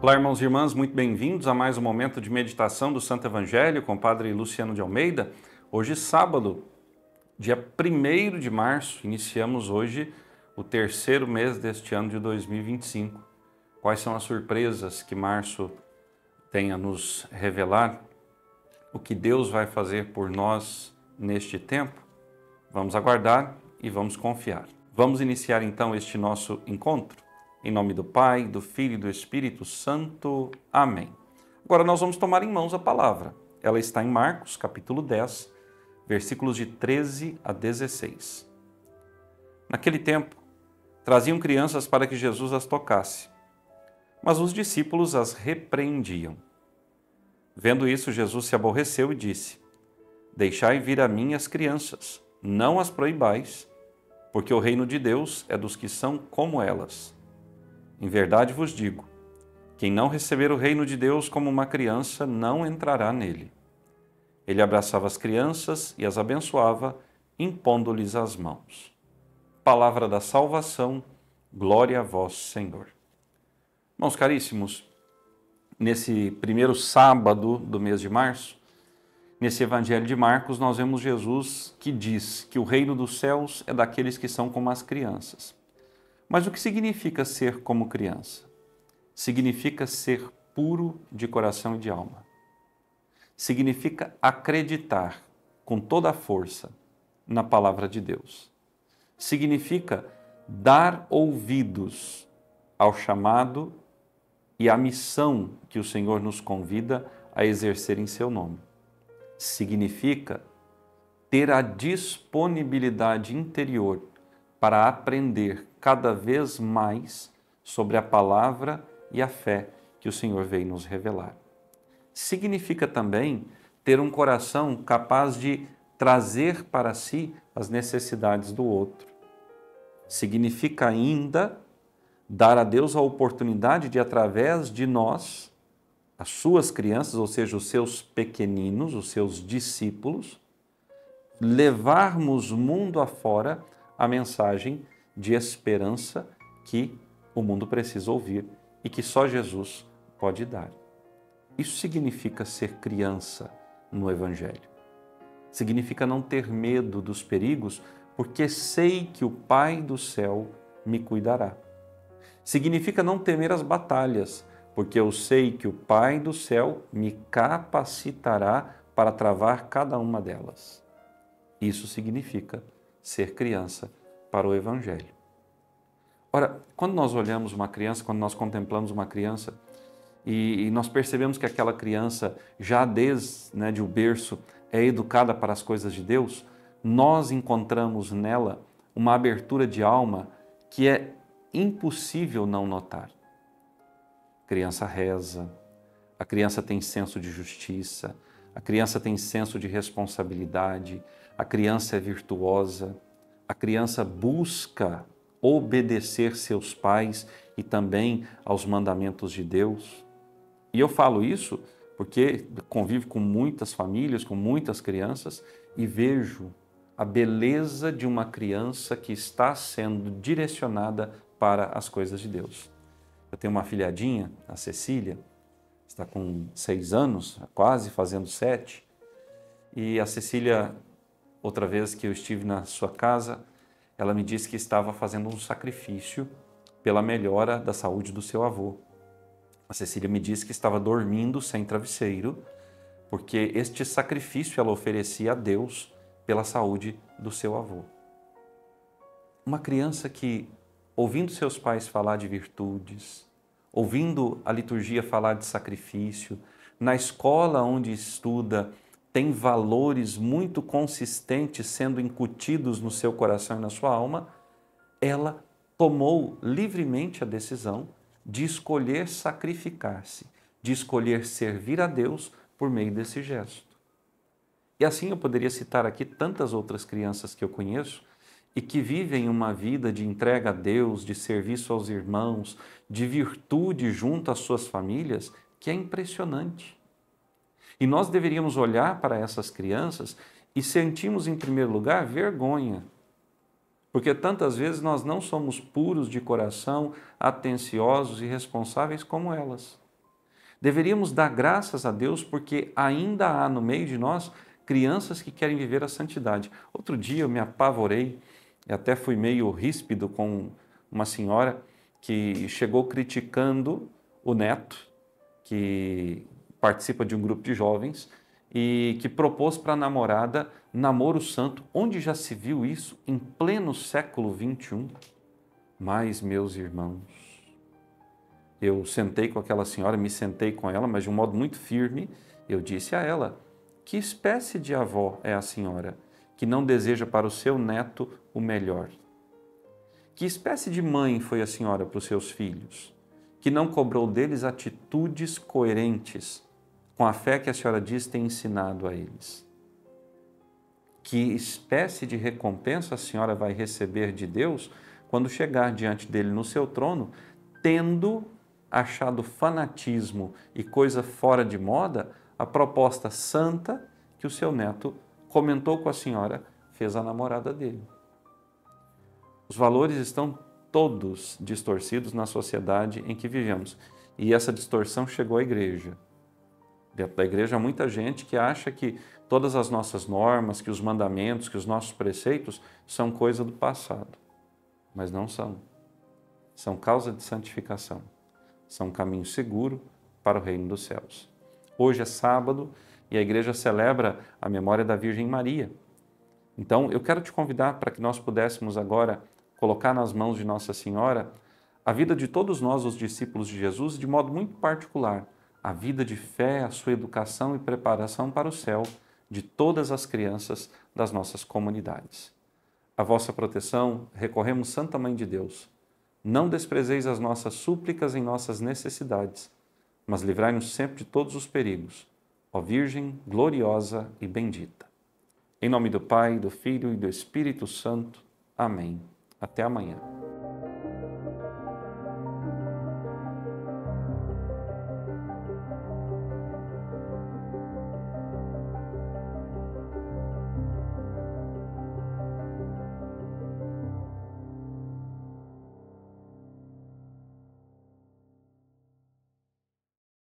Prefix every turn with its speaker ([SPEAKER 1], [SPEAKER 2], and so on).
[SPEAKER 1] Olá, irmãos e irmãs, muito bem-vindos a mais um momento de meditação do Santo Evangelho com o Padre Luciano de Almeida. Hoje, sábado, dia 1º de março, iniciamos hoje o terceiro mês deste ano de 2025. Quais são as surpresas que março tem a nos revelar? O que Deus vai fazer por nós neste tempo? Vamos aguardar e vamos confiar. Vamos iniciar então este nosso encontro? Em nome do Pai, do Filho e do Espírito Santo. Amém. Agora nós vamos tomar em mãos a palavra. Ela está em Marcos, capítulo 10, versículos de 13 a 16. Naquele tempo, traziam crianças para que Jesus as tocasse, mas os discípulos as repreendiam. Vendo isso, Jesus se aborreceu e disse: Deixai vir a mim as crianças, não as proibais, porque o reino de Deus é dos que são como elas. Em verdade vos digo, quem não receber o reino de Deus como uma criança não entrará nele. Ele abraçava as crianças e as abençoava, impondo-lhes as mãos. Palavra da salvação, glória a vós, Senhor. Irmãos caríssimos, nesse primeiro sábado do mês de março, nesse Evangelho de Marcos, nós vemos Jesus que diz que o reino dos céus é daqueles que são como as crianças. Mas o que significa ser como criança? Significa ser puro de coração e de alma. Significa acreditar com toda a força na palavra de Deus. Significa dar ouvidos ao chamado e à missão que o Senhor nos convida a exercer em seu nome. Significa ter a disponibilidade interior para aprender cada vez mais sobre a palavra e a fé que o Senhor veio nos revelar. Significa também ter um coração capaz de trazer para si as necessidades do outro. Significa ainda dar a Deus a oportunidade de, através de nós, as suas crianças, ou seja, os seus pequeninos, os seus discípulos, levarmos mundo afora a mensagem de esperança que o mundo precisa ouvir e que só Jesus pode dar. Isso significa ser criança no Evangelho. Significa não ter medo dos perigos, porque sei que o Pai do céu me cuidará. Significa não temer as batalhas, porque eu sei que o Pai do céu me capacitará para travar cada uma delas. Isso significa ser criança para o Evangelho. Ora, quando nós olhamos uma criança, quando nós contemplamos uma criança e nós percebemos que aquela criança já desde o berço é educada para as coisas de Deus, nós encontramos nela uma abertura de alma que é impossível não notar. A criança reza, a criança tem senso de justiça, a criança tem senso de responsabilidade, a criança é virtuosa, a criança busca obedecer seus pais e também aos mandamentos de Deus. E eu falo isso porque convivo com muitas famílias, com muitas crianças e vejo a beleza de uma criança que está sendo direcionada para as coisas de Deus. Eu tenho uma afilhadinha, a Cecília, está com 6 anos, quase fazendo 7, e a Cecília, outra vez que eu estive na sua casa, ela me disse que estava fazendo um sacrifício pela melhora da saúde do seu avô. A Cecília me disse que estava dormindo sem travesseiro, porque este sacrifício ela oferecia a Deus pela saúde do seu avô. Uma criança que, ouvindo seus pais falar de virtudes, ouvindo a liturgia falar de sacrifício, na escola onde estuda, tem valores muito consistentes sendo incutidos no seu coração e na sua alma, ela tomou livremente a decisão de escolher sacrificar-se, de escolher servir a Deus por meio desse gesto. E assim eu poderia citar aqui tantas outras crianças que eu conheço e que vivem uma vida de entrega a Deus, de serviço aos irmãos, de virtude junto às suas famílias, que é impressionante. E nós deveríamos olhar para essas crianças e sentimos, em primeiro lugar, vergonha. Porque tantas vezes nós não somos puros de coração, atenciosos e responsáveis como elas. Deveríamos dar graças a Deus porque ainda há no meio de nós crianças que querem viver a santidade. Outro dia eu me apavorei e até fui meio ríspido com uma senhora que chegou criticando o neto, que participa de um grupo de jovens e que propôs para a namorada namoro santo. Onde já se viu isso em pleno século XXI? Mas, meus irmãos, eu sentei com aquela senhora, me sentei com ela, mas de um modo muito firme, eu disse a ela: que espécie de avó é a senhora que não deseja para o seu neto o melhor? Que espécie de mãe foi a senhora para os seus filhos, que não cobrou deles atitudes coerentes com a fé que a senhora diz ter ensinado a eles? Que espécie de recompensa a senhora vai receber de Deus quando chegar diante dele no seu trono, tendo achado fanatismo e coisa fora de moda a proposta santa que o seu neto comentou com a senhora, fez a namorada dele? Os valores estão todos distorcidos na sociedade em que vivemos. E essa distorção chegou à igreja. Dentro da igreja há muita gente que acha que todas as nossas normas, que os mandamentos, que os nossos preceitos são coisa do passado. Mas não são. São causa de santificação. São um caminho seguro para o reino dos céus. Hoje é sábado e a igreja celebra a memória da Virgem Maria. Então, eu quero te convidar para que nós pudéssemos agora colocar nas mãos de Nossa Senhora a vida de todos nós, os discípulos de Jesus, de modo muito particular, a vida de fé, a sua educação e preparação para o céu de todas as crianças das nossas comunidades. A vossa proteção, recorremos, Santa Mãe de Deus. Não desprezeis as nossas súplicas em nossas necessidades, mas livrai-nos sempre de todos os perigos. Ó Virgem gloriosa e bendita. Em nome do Pai, do Filho e do Espírito Santo. Amém. Até amanhã.